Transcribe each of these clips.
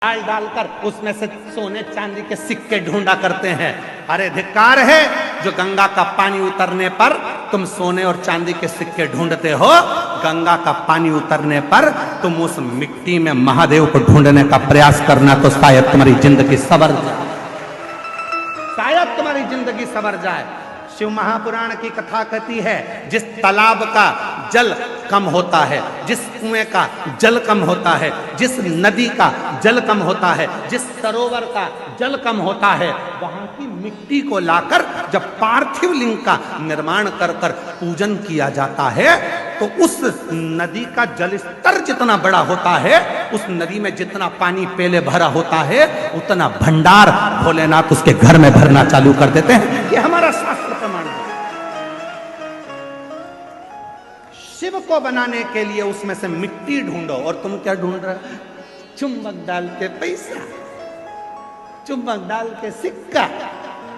डाल डालकर उसमें से सोने चांदी के सिक्के ढूंढा करते हैं। अरे धिक्कार है जो गंगा का पानी उतरने पर तुम सोने और चांदी के सिक्के ढूंढते हो। गंगा का पानी उतरने पर तुम उस मिट्टी में महादेव को ढूंढने का प्रयास करना, तो शायद तुम्हारी जिंदगी सवर जाए, शायद तुम्हारी जिंदगी सवर जाए। शिव महापुराण की कथा कहती है, जिस तालाब का जल कम होता है, जिस कुएं का जल कम होता है, जिस नदी का जल कम होता है, जिस सरोवर का जल कम होता है, वहां की मिट्टी को लाकर जब पार्थिव लिंग का निर्माण कर कर पूजन किया जाता है, तो उस नदी का जल स्तर जितना बड़ा होता है, उस नदी में जितना पानी पहले भरा होता है, उतना भंडार भोलेनाथ उसके घर में भरना चालू कर देते हैं। ये हमारा शास्त्र प्रमाण है। शिव को बनाने के लिए उसमें से मिट्टी ढूंढो, और तुम क्या ढूंढ रहे हो? चुंबक डाल के पैसा, चुंबक डाल के सिक्का,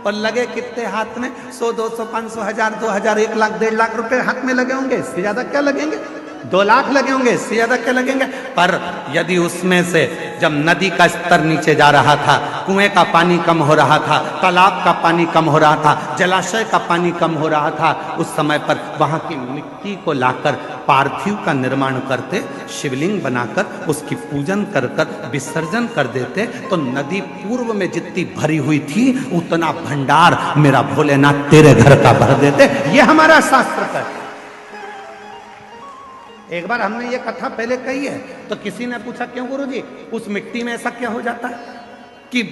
और लगे कितने हाथ में? 100, 200, 500, 1000, 2000, 1 लाख, 1.5 लाख रुपए हाथ में लगे होंगे। इससे ज्यादा क्या लगेंगे? 2 लाख लगे होंगे, इससे ज्यादा क्या लगेंगे? पर यदि उसमें से जब नदी का स्तर नीचे जा रहा था, कुएं का पानी कम हो रहा था, तालाब का पानी कम हो रहा था, जलाशय का पानी कम हो रहा था, उस समय पर वहां की मिट्टी को लाकर पार्थिव का निर्माण करते, शिवलिंग बनाकर उसकी पूजन कर कर विसर्जन कर देते, तो नदी पूर्व में जितनी भरी हुई थी उतना भंडार मेरा भोलेनाथ तेरे घर का भर देते। ये हमारा शास्त्र है। एक बार हमने ये कथा पहले कही है, तो किसी ने पूछा, क्यों गुरुजी उस मिट्टी में ऐसा क्या हो जाता है कि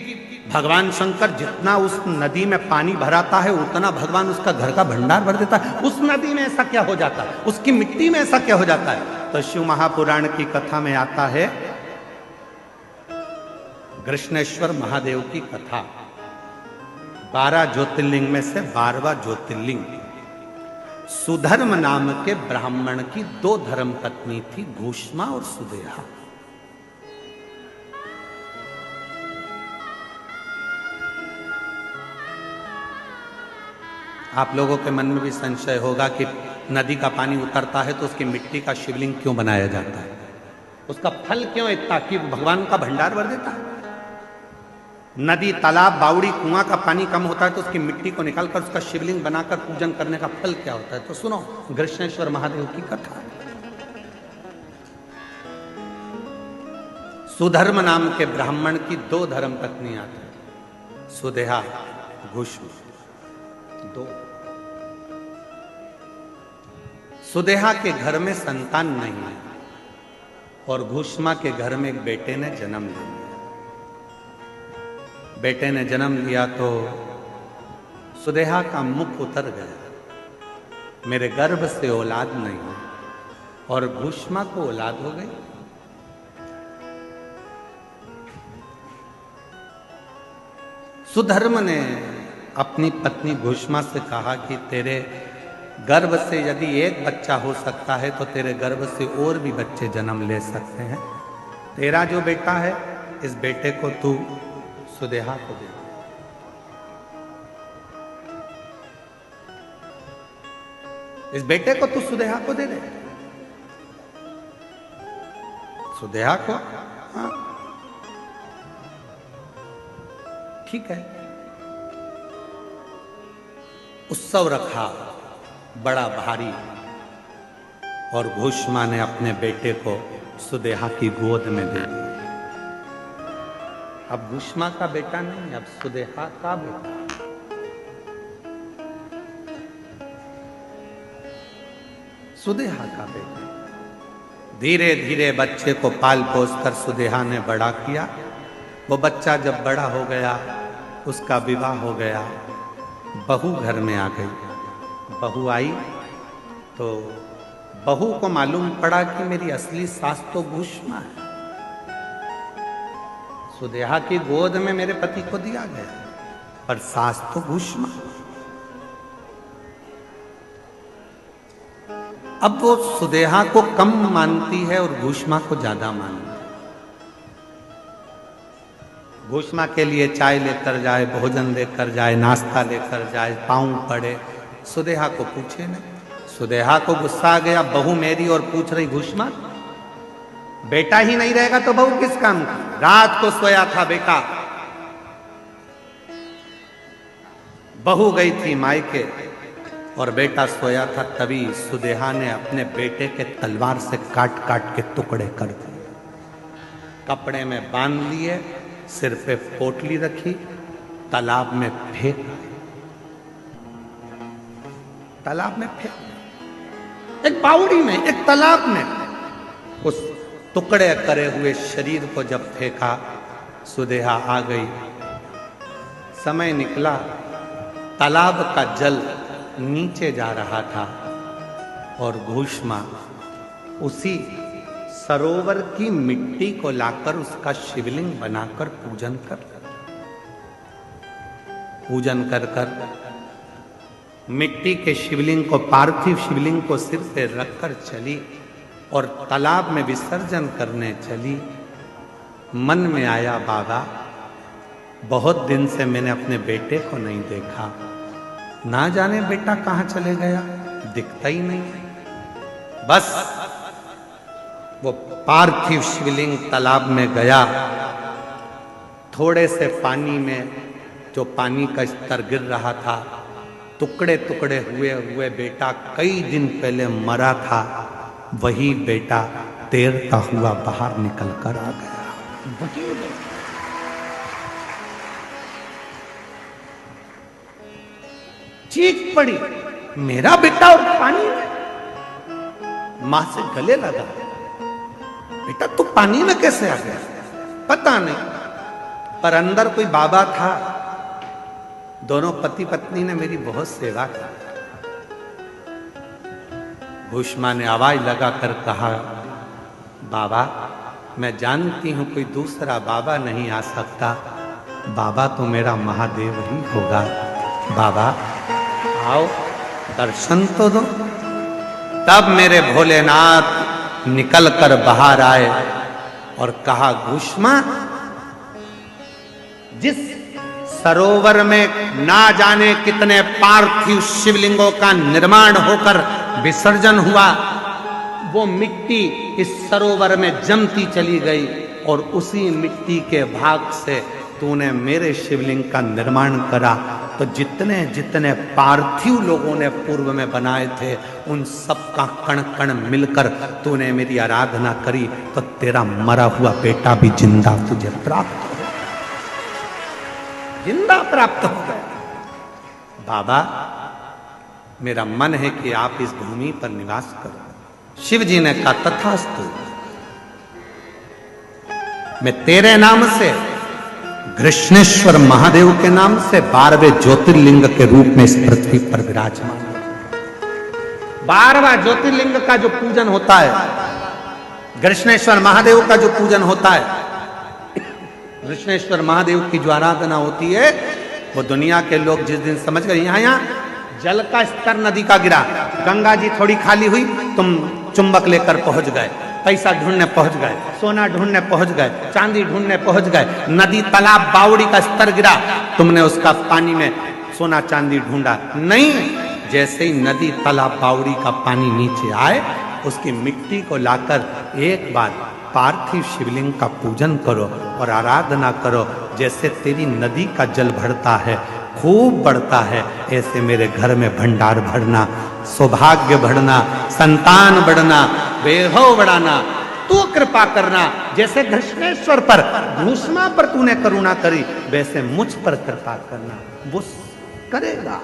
भगवान शंकर जितना उस नदी में पानी भराता है उतना भगवान उसका घर का भंडार भर देता है, उस नदी में ऐसा क्या हो जाता है, उसकी मिट्टी में ऐसा क्या हो जाता है? तो शिव महापुराण की कथा में आता है, कृष्णेश्वर महादेव की कथा। 12 ज्योतिर्लिंग में से 12वां ज्योतिर्लिंग सुधर्म नाम के ब्राह्मण की 2 धर्म पत्नी थी, घूष्मा और सुदेहा। आप लोगों के मन में भी संशय होगा कि नदी का पानी उतरता है तो उसकी मिट्टी का शिवलिंग क्यों बनाया जाता है? उसका फल क्यों इतना कि भगवान का भंडार भर देता है? नदी, तालाब, बावड़ी, कुआं का पानी कम होता है तो उसकी मिट्टी को निकालकर उसका शिवलिंग बनाकर पूजन करने का फल क्या होता है? तो सुनो कृष्णेश्वर महादेव की कथा। सुधर्म नाम के ब्राह्मण की 2 धर्म पत्नियां थी, सुदेहा, घूष्मा, 2। सुदेहा के घर में संतान नहीं है और घूष्मा के घर में एक बेटे ने जन्म लिया। बेटे ने जन्म लिया तो सुदेहा का मुख उतर गया, मेरे गर्भ से औलाद नहीं, और घूष्मा को औलाद हो गई। सुधर्म ने अपनी पत्नी घूष्मा से कहा कि तेरे गर्भ से यदि एक बच्चा हो सकता है तो तेरे गर्भ से और भी बच्चे जन्म ले सकते हैं। तेरा जो बेटा है, इस बेटे को तू सुदेहा को दे। इस बेटे को तू सुदेहा को दे दे। सुदेहा को? हाँ, ठीक है। उत्सव रखा बड़ा भारी, और घूष्मा ने अपने बेटे को सुदेहा की गोद में दे दिया। अब घूष्मा का बेटा नहीं, अब सुदेहा का बेटा। सुदेहा का बेटा। धीरे धीरे बच्चे को पाल पोस कर सुदेहा ने बड़ा किया। वो बच्चा जब बड़ा हो गया, उसका विवाह हो गया, बहू घर में आ गई। बहू आई तो बहू को मालूम पड़ा कि मेरी असली सास तो घूष्मा है। सुदेहा की गोद में मेरे पति को दिया गया, पर सास तो घूष्मा। अब वो सुदेहा को कम मानती है और घूष्मा को ज्यादा मानती है। घूष्मा के लिए चाय लेकर जाए, भोजन लेकर जाए, नाश्ता लेकर जाए, पाँव पड़े, सुदेहा को पूछे नहीं। सुदेहा को गुस्सा आ गया, बहू मेरी और पूछ रही घूष्मा। बेटा ही नहीं रहेगा तो बहू किस काम की? रात को सोया था बेटा, बहू गई थी मायके और बेटा सोया था, तभी सुदेहा ने अपने बेटे के तलवार से काट काट के टुकड़े कर दिए, कपड़े में बांध लिए, सिर पे पोटली रखी, तालाब में फेंक, तालाब में फेंक, एक बावड़ी में, एक तालाब में। उस टुकड़े करे हुए शरीर को जब फेंका, सुदेहा आ गई, समय निकला, तालाब का जल नीचे जा रहा था और घूष्मा उसी सरोवर की मिट्टी को लाकर उसका शिवलिंग बनाकर पूजन कर कर मिट्टी के शिवलिंग को, पार्थिव शिवलिंग को सिर पे रखकर चली और तालाब में विसर्जन करने चली। मन में आया, बाबा बहुत दिन से मैंने अपने बेटे को नहीं देखा, ना जाने बेटा कहां चले गया, दिखता ही नहीं। बस वो पार्थिव शिवलिंग तालाब में गया, थोड़े से पानी में, जो पानी का स्तर गिर रहा था, टुकड़े टुकड़े हुए हुए बेटा कई दिन पहले मरा था, वही बेटा तैरता हुआ बाहर निकल कर आ गया। चीख पड़ी, मेरा बेटा और पानी में। मां से गले लगा, बेटा तू पानी में कैसे आ गया? पता नहीं, पर अंदर कोई बाबा था। दोनों पति पत्नी ने मेरी बहुत सेवा की। घूष्मा ने आवाज लगाकर कहा, बाबा मैं जानती हूं कोई दूसरा बाबा नहीं आ सकता, बाबा तो मेरा महादेव ही होगा। बाबा आओ दर्शन तो दो। तब मेरे भोलेनाथ निकल कर बाहर आए और कहा, घूष्मा जिस सरोवर में ना जाने कितने पार्थिव शिवलिंगों का निर्माण होकर विसर्जन हुआ, वो मिट्टी इस सरोवर में जमती चली गई और उसी मिट्टी के भाग से तूने मेरे शिवलिंग का निर्माण करा। तो जितने जितने पार्थिव लोगों ने पूर्व में बनाए थे, उन सब का कण कण मिलकर तूने मेरी आराधना करी, तो तेरा मरा हुआ बेटा भी जिंदा तुझे प्राप्त हो, जिंदा प्राप्त हो गया। बाबा मेरा मन है कि आप इस भूमि पर निवास करो। शिव जी ने कहा, तथास्तु, मैं तेरे नाम से, कृष्णेश्वर महादेव के नाम से 12वें ज्योतिर्लिंग के रूप में इस पृथ्वी पर विराजमान। 12वां ज्योतिर्लिंग का जो पूजन होता है, कृष्णेश्वर महादेव का जो पूजन होता है, कृष्णेश्वर महादेव की जो आराधना होती है, वो दुनिया के लोग जिस दिन समझ गए, यहाँ जल का स्तर नदी का गिरा, गंगा जी थोड़ी खाली हुई, तुम चुंबक लेकर पहुंच गए, पैसा ढूंढने पहुंच गए, सोना ढूंढने पहुंच गए, चांदी ढूंढने पहुंच गए, नदी तालाब बावड़ी का स्तर गिरा, तुमने उसका पानी में सोना चांदी ढूंढा नहीं। जैसे ही नदी तालाब बावड़ी का पानी नीचे आए, उसकी मिट्टी को लाकर एक बार पार्थिव शिवलिंग का पूजन करो और आराधना करो। जैसे तेरी नदी का जल बढ़ता है, खूब बढ़ता है, ऐसे मेरे घर में भंडार भरना, सौभाग्य बढ़ना, संतान बढ़ना, वैभव बढ़ाना, तू कृपा करना। जैसे कृष्णेश्वर पर, घूष्मा पर तूने करुणा करी, वैसे मुझ पर कृपा करना। वो करेगा।